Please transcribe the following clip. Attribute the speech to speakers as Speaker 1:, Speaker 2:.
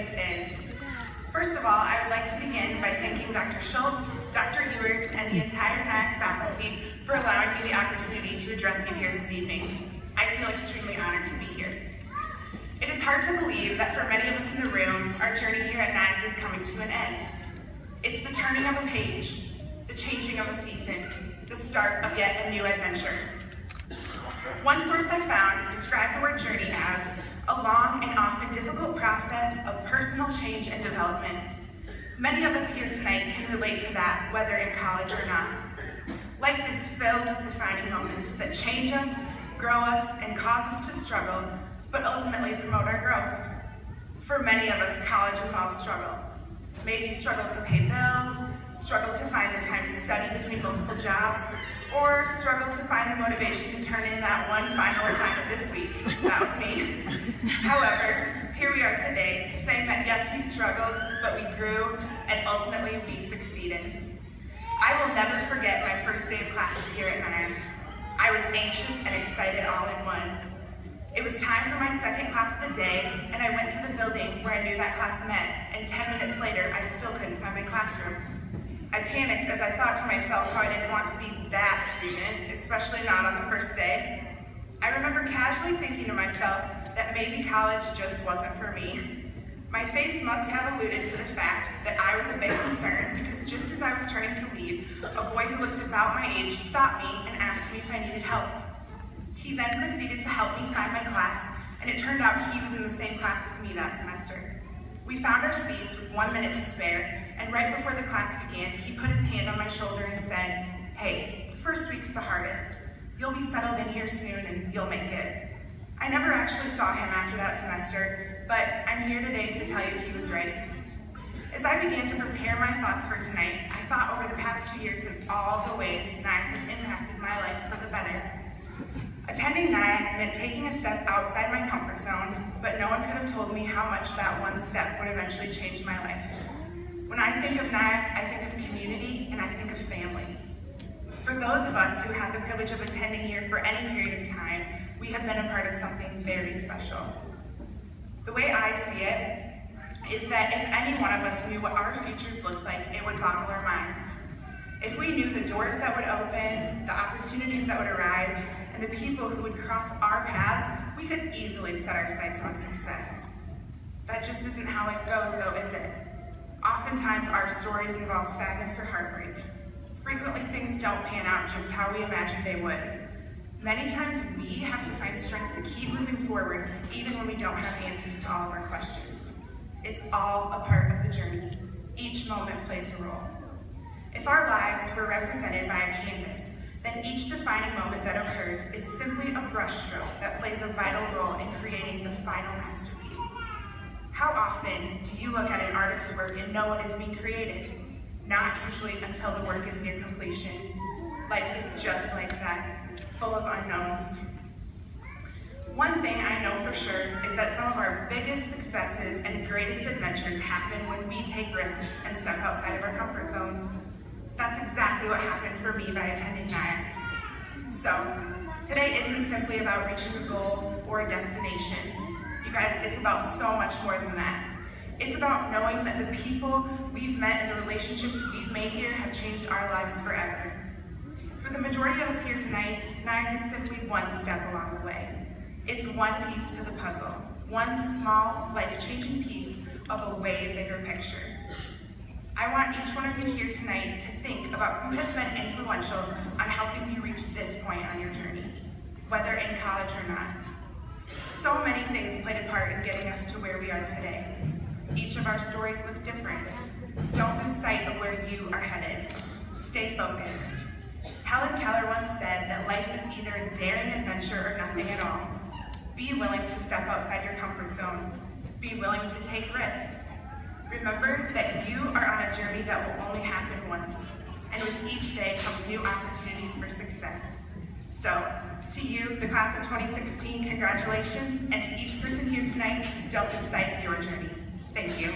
Speaker 1: this is. First of all, I would like to begin by thanking Dr. Schultz, Dr. Ewers, and the entire NIACC faculty for allowing me the opportunity to address you here this evening. I feel extremely honored to be here. It is hard to believe that for many of us in the room, our journey here at NIACC is coming to an end. It's the turning of a page, the changing of a season, the start of yet a new adventure. One source I found described the word journey as a long and often difficult process of personal change and development. Many of us here tonight can relate to that, whether in college or not. Life is filled with defining moments that change us, grow us, and cause us to struggle, but ultimately promote our growth. For many of us, college involves struggle. Maybe struggle to pay bills, struggle to find the time to study between multiple jobs, or struggle to find the motivation to turn in that one final assignment this week. That was me. However, here we are today, saying that yes, we struggled, but we grew, and ultimately we succeeded. I will never forget my first day of classes here at NIACC. I was anxious and excited all in one. It was time for my second class of the day, and I went to the building where I knew that class met, and 10 minutes later, I still couldn't find my classroom. I panicked as I thought to myself how I didn't want to be that student, especially not on the first day. I remember casually thinking to myself that maybe college just wasn't for me. My face must have alluded to the fact that I was a bit concerned because just as I was turning to leave, a boy who looked about my age stopped me and asked me if I needed help. He then proceeded to help me find my class, and it turned out he was in the same class as me that semester. We found our seats with 1 minute to spare, and right before the class began, he put his hand on my shoulder and said, "Hey, the first week's the hardest. You'll be settled in here soon and you'll make it." I never actually saw him after that semester, but I'm here today to tell you he was right. As I began to prepare my thoughts for tonight, I thought over the past 2 years of all the ways NIACC has impacted my life for the better. Attending NIACC meant taking a step outside my comfort zone, but no one could have told me how much that one step would eventually change my life. When I think of NIACC, I think of community and I think of family. For those of us who had the privilege of attending here for any period of time, we have been a part of something very special. The way I see it is that if any one of us knew what our futures looked like, it would boggle our minds. If we knew the doors that would open, the opportunities that would arise, and the people who would cross our paths, we could easily set our sights on success. That just isn't how life goes, though, is it? Oftentimes, our stories involve sadness or heartbreak. Frequently, things don't pan out just how we imagined they would. Many times, we have to find strength to keep moving forward, even when we don't have answers to all of our questions. It's all a part of the journey. Each moment plays a role. If our lives were represented by a canvas, then each defining moment that occurs is simply a brushstroke that plays a vital role in creating the final masterpiece. How often do you look at an artist's work and know what is being created? Not usually until the work is near completion. Life is just like that, full of unknowns. One thing I know for sure is that some of our biggest successes and greatest adventures happen when we take risks and step outside of our comfort zones. That's exactly what happened for me by attending NIACC. So, today isn't simply about reaching a goal or a destination. You guys, it's about so much more than that. It's about knowing that the people we've met and the relationships we've made here have changed our lives forever. For the majority of us here tonight, NIACC is simply one step along the way. It's one piece to the puzzle, one small, life-changing piece of a way bigger picture. I want each one of you here tonight to think about who has been influential on helping you reach this point on your journey, whether in college or not. So many things played a part in getting us to where we are today. Each of our stories look different. Don't lose sight of where you are headed. Stay focused. Helen Keller once said that life is either a daring adventure or nothing at all. Be willing to step outside your comfort zone. Be willing to take risks. Remember that you are on a journey that will only happen once, and with each day comes new opportunities for success. So, to you, the class of 2016, congratulations, and to each person here tonight, don't lose sight of your journey. Thank you.